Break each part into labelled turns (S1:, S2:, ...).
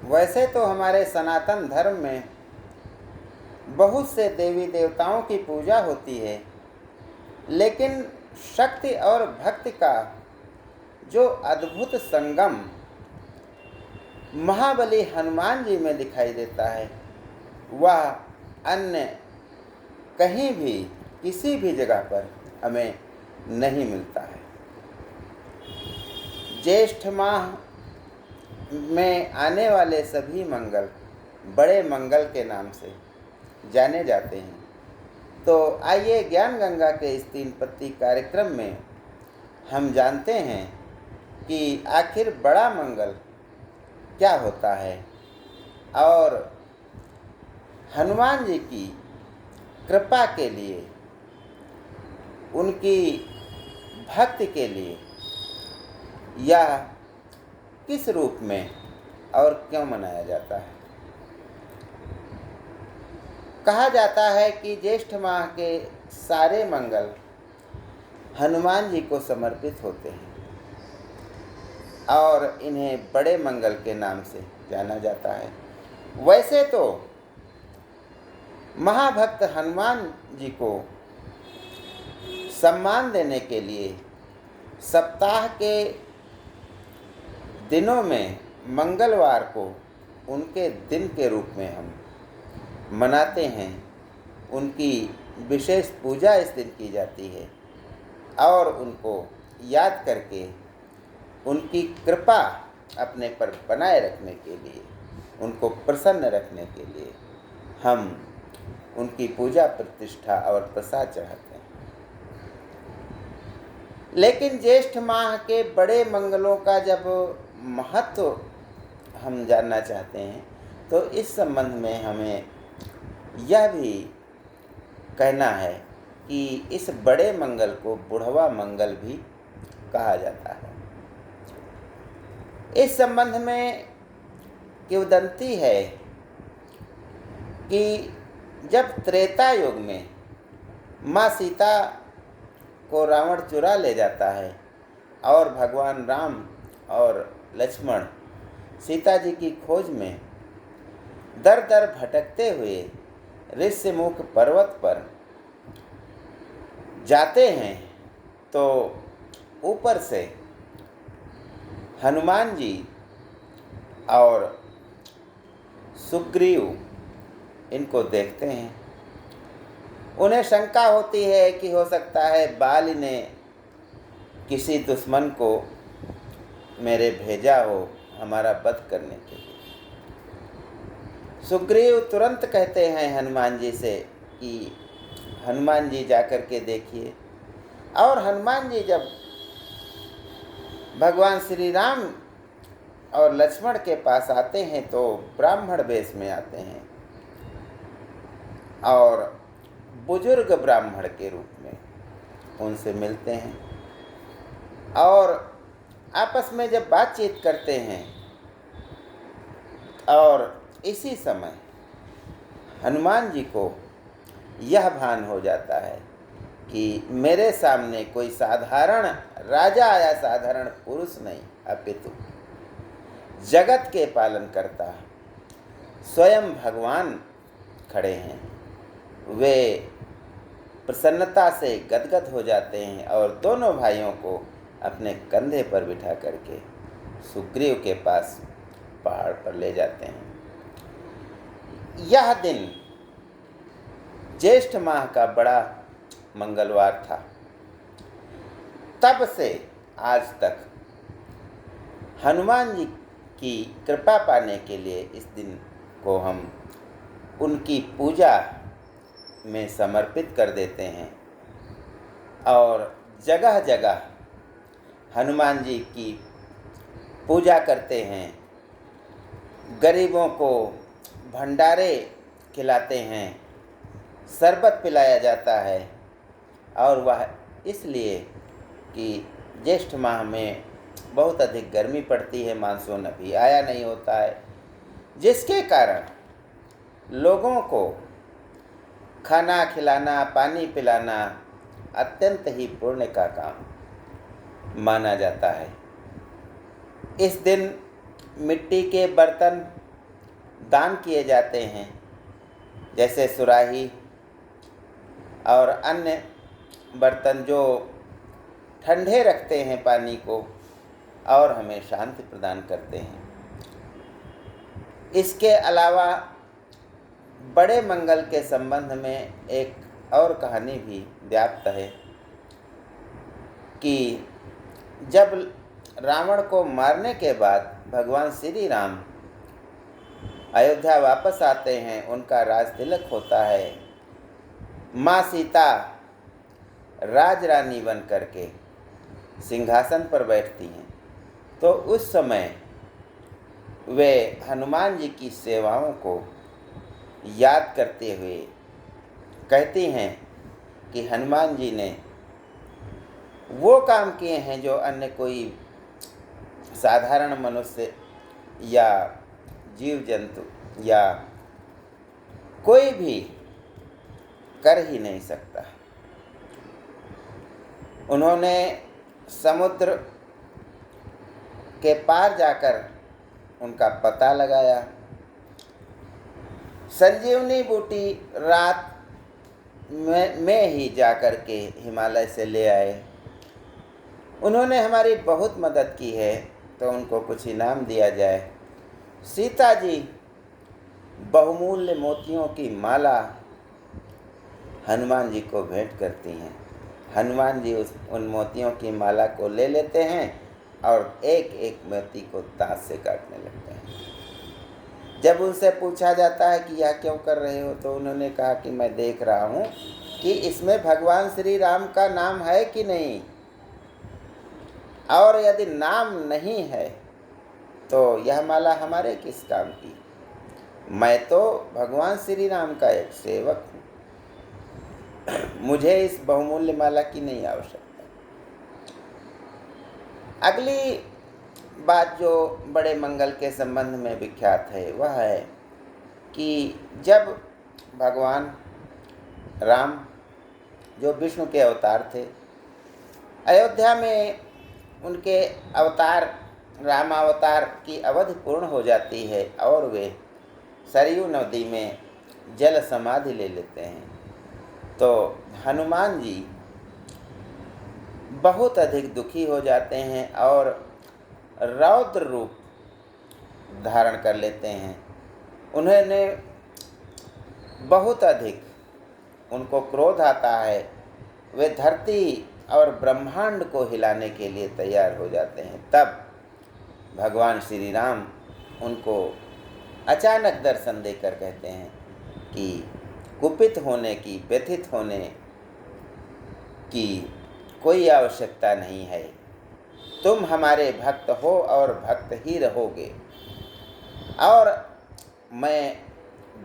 S1: वैसे तो हमारे सनातन धर्म में बहुत से देवी देवताओं की पूजा होती है, लेकिन शक्ति और भक्ति का जो अद्भुत संगम महाबली हनुमान जी में दिखाई देता है, वह अन्य कहीं भी किसी भी जगह पर हमें नहीं मिलता है। ज्येष्ठ माह में आने वाले सभी मंगल बड़े मंगल के नाम से जाने जाते हैं। तो आइए ज्ञान गंगा के इस 3 पत्ती कार्यक्रम में हम जानते हैं कि आखिर बड़ा मंगल क्या होता है और हनुमान जी की कृपा के लिए, उनकी भक्ति के लिए यह किस रूप में और क्यों मनाया जाता है। कहा जाता है कि ज्येष्ठ माह के सारे मंगल हनुमान जी को समर्पित होते हैं और इन्हें बड़े मंगल के नाम से जाना जाता है। वैसे तो महाभक्त हनुमान जी को सम्मान देने के लिए सप्ताह के दिनों में मंगलवार को उनके दिन के रूप में हम मनाते हैं। उनकी विशेष पूजा इस दिन की जाती है और उनको याद करके उनकी कृपा अपने पर बनाए रखने के लिए, उनको प्रसन्न रखने के लिए हम उनकी पूजा प्रतिष्ठा और प्रसाद चढ़ाते हैं। लेकिन ज्येष्ठ माह के बड़े मंगलों का जब महत्व हम जानना चाहते हैं तो इस संबंध में हमें यह भी कहना है कि इस बड़े मंगल को बुढ़वा मंगल भी कहा जाता है। इस संबंध में किंवदंती है कि जब त्रेता युग में माँ सीता को रावण चुरा ले जाता है और भगवान राम और लक्ष्मण सीता जी की खोज में दर दर भटकते हुए ऋष्यमुख पर्वत पर जाते हैं, तो ऊपर से हनुमान जी और सुग्रीव इनको देखते हैं। उन्हें शंका होती है कि हो सकता है बाली ने किसी दुश्मन को मेरे भेजा हो हमारा वध करने के लिए। सुग्रीव तुरंत कहते हैं हनुमान जी से कि हनुमान जी जाकर के देखिए। और हनुमान जी जब भगवान श्री राम और लक्ष्मण के पास आते हैं तो ब्राह्मण वेश में आते हैं और बुजुर्ग ब्राह्मण के रूप में उनसे मिलते हैं और आपस में जब बातचीत करते हैं, और इसी समय हनुमान जी को यह भान हो जाता है कि मेरे सामने कोई साधारण राजा या साधारण पुरुष नहीं, अपितु जगत के पालन करता स्वयं भगवान खड़े हैं। वे प्रसन्नता से गदगद हो जाते हैं और दोनों भाइयों को अपने कंधे पर बिठा करके सुग्रीव के पास पहाड़ पर ले जाते हैं। यह दिन ज्येष्ठ माह का बड़ा मंगलवार था। तब से आज तक हनुमान जी की कृपा पाने के लिए इस दिन को हम उनकी पूजा में समर्पित कर देते हैं और जगह जगह हनुमान जी की पूजा करते हैं। गरीबों को भंडारे खिलाते हैं, शरबत पिलाया जाता है और वह इसलिए कि ज्येष्ठ माह में बहुत अधिक गर्मी पड़ती है, मानसून अभी आया नहीं होता है, जिसके कारण लोगों को खाना खिलाना, पानी पिलाना अत्यंत ही पुण्य का काम माना जाता है। इस दिन मिट्टी के बर्तन दान किए जाते हैं, जैसे सुराही और अन्य बर्तन जो ठंडे रखते हैं पानी को और हमें शांति प्रदान करते हैं। इसके अलावा बड़े मंगल के संबंध में एक और कहानी भी व्याप्त है कि जब रावण को मारने के बाद भगवान श्री राम अयोध्या वापस आते हैं, उनका राज तिलक होता है, माँ सीता राजरानी बन करके सिंहासन पर बैठती हैं, तो उस समय वे हनुमान जी की सेवाओं को याद करते हुए कहती हैं कि हनुमान जी ने वो काम किए हैं जो अन्य कोई साधारण मनुष्य या जीव जंतु या कोई भी कर ही नहीं सकता। उन्होंने समुद्र के पार जाकर उनका पता लगाया, संजीवनी बूटी रात में ही जाकर के हिमालय से ले आए। उन्होंने हमारी बहुत मदद की है, तो उनको कुछ इनाम दिया जाए। सीता जी बहुमूल्य मोतियों की माला हनुमान जी को भेंट करती हैं। हनुमान जी उन मोतियों की माला को ले लेते हैं और एक एक मोती को दांत से काटने लगते हैं। जब उनसे पूछा जाता है कि यह क्यों कर रहे हो, तो उन्होंने कहा कि मैं देख रहा हूँ कि इसमें भगवान श्री राम का नाम है कि नहीं, और यदि नाम नहीं है तो यह माला हमारे किस काम की। मैं तो भगवान श्री राम का एक सेवक हूँ, मुझे इस बहुमूल्य माला की नहीं आवश्यकता। अगली बात जो बड़े मंगल के संबंध में विख्यात है वह है कि जब भगवान राम जो विष्णु के अवतार थे, अयोध्या में उनके अवतार रामावतार की अवधि पूर्ण हो जाती है और वे सरयू नदी में जल समाधि ले लेते हैं, तो हनुमान जी बहुत अधिक दुखी हो जाते हैं और रौद्र रूप धारण कर लेते हैं। उन्होंने बहुत अधिक उनको क्रोध आता है, वे धरती और ब्रह्मांड को हिलाने के लिए तैयार हो जाते हैं। तब भगवान श्री राम उनको अचानक दर्शन देकर कहते हैं कि कुपित होने की, व्यथित होने की कोई आवश्यकता नहीं है, तुम हमारे भक्त हो और भक्त ही रहोगे, और मैं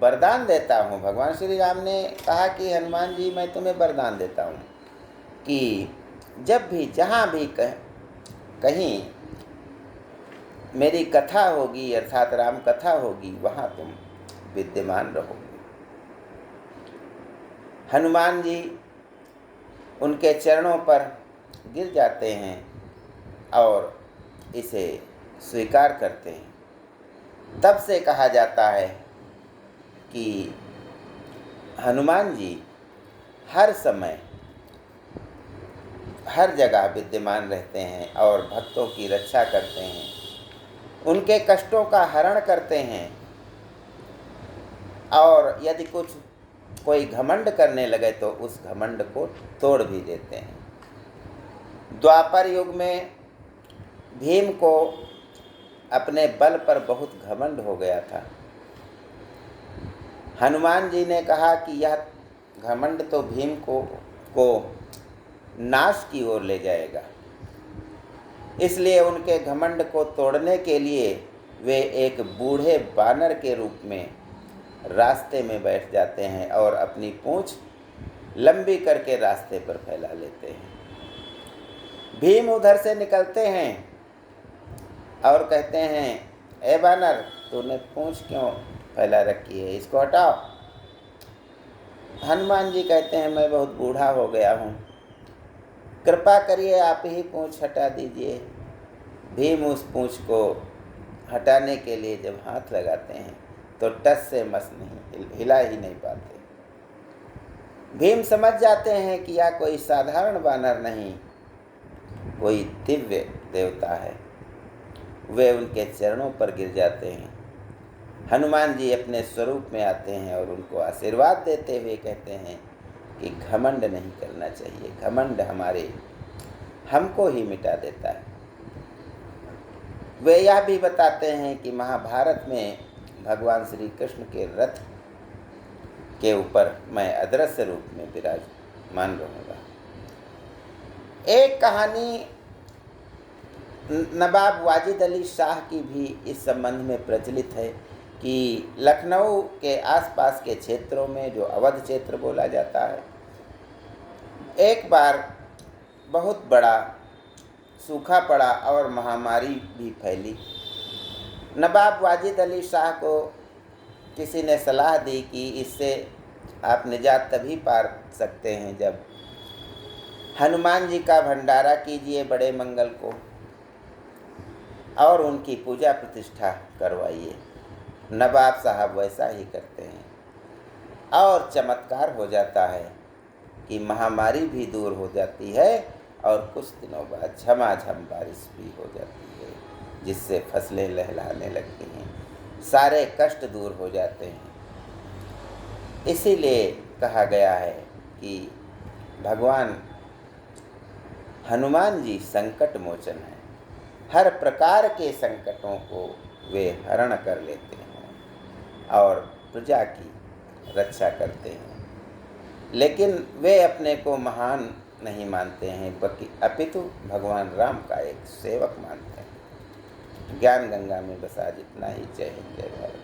S1: वरदान देता हूँ। भगवान श्री राम ने कहा कि हनुमान जी मैं तुम्हें वरदान देता हूँ कि जब भी जहाँ भी कहीं मेरी कथा होगी अर्थात राम कथा होगी, वहाँ तुम विद्यमान रहोगे। हनुमान जी उनके चरणों पर गिर जाते हैं और इसे स्वीकार करते हैं। तब से कहा जाता है कि हनुमान जी हर समय हर जगह विद्यमान रहते हैं और भक्तों की रक्षा करते हैं, उनके कष्टों का हरण करते हैं, और यदि कोई घमंड करने लगे तो उस घमंड को तोड़ भी देते हैं। द्वापर युग में भीम को अपने बल पर बहुत घमंड हो गया था। हनुमान जी ने कहा कि यह घमंड तो भीम को नाश की ओर ले जाएगा, इसलिए उनके घमंड को तोड़ने के लिए वे एक बूढ़े बानर के रूप में रास्ते में बैठ जाते हैं और अपनी पूंछ लंबी करके रास्ते पर फैला लेते हैं। भीम उधर से निकलते हैं और कहते हैं, ए बानर, तूने पूंछ क्यों फैला रखी है, इसको हटाओ। हनुमान जी कहते हैं, मैं बहुत बूढ़ा हो गया हूँ, कृपा करिए आप ही पूंछ हटा दीजिए। भीम उस पूंछ को हटाने के लिए जब हाथ लगाते हैं तो टस से मस नहीं, हिला ही नहीं पाते। भीम समझ जाते हैं कि यह कोई साधारण वानर नहीं, कोई दिव्य देवता है। वे उनके चरणों पर गिर जाते हैं। हनुमान जी अपने स्वरूप में आते हैं और उनको आशीर्वाद देते हुए कहते हैं कि घमंड नहीं करना चाहिए, घमंड हमको ही मिटा देता है। वे यह भी बताते हैं कि महाभारत में भगवान श्री कृष्ण के रथ के ऊपर मैं अदृश्य रूप में विराजमान रहूँगा। एक कहानी नवाब वाजिद अली शाह की भी इस संबंध में प्रचलित है कि लखनऊ के आसपास के क्षेत्रों में, जो अवध क्षेत्र बोला जाता है, एक बार बहुत बड़ा सूखा पड़ा और महामारी भी फैली। नवाब वाजिद अली शाह को किसी ने सलाह दी कि इससे आप निजात तभी पा सकते हैं जब हनुमान जी का भंडारा कीजिए बड़े मंगल को और उनकी पूजा प्रतिष्ठा करवाइए। नवाब साहब वैसा ही करते हैं और चमत्कार हो जाता है कि महामारी भी दूर हो जाती है और कुछ दिनों बाद झमाझम बारिश भी हो जाती है, जिससे फसलें लहलहाने लगती हैं, सारे कष्ट दूर हो जाते हैं। इसीलिए कहा गया है कि भगवान हनुमान जी संकट मोचन है। हर प्रकार के संकटों को वे हरण कर लेते हैं और प्रजा की रक्षा करते हैं। लेकिन वे अपने को महान नहीं मानते हैं, बल्कि अपितु भगवान राम का एक सेवक मानते हैं। ज्ञान गंगा में बस आज इतना ही। जय हिंद, जय भारत।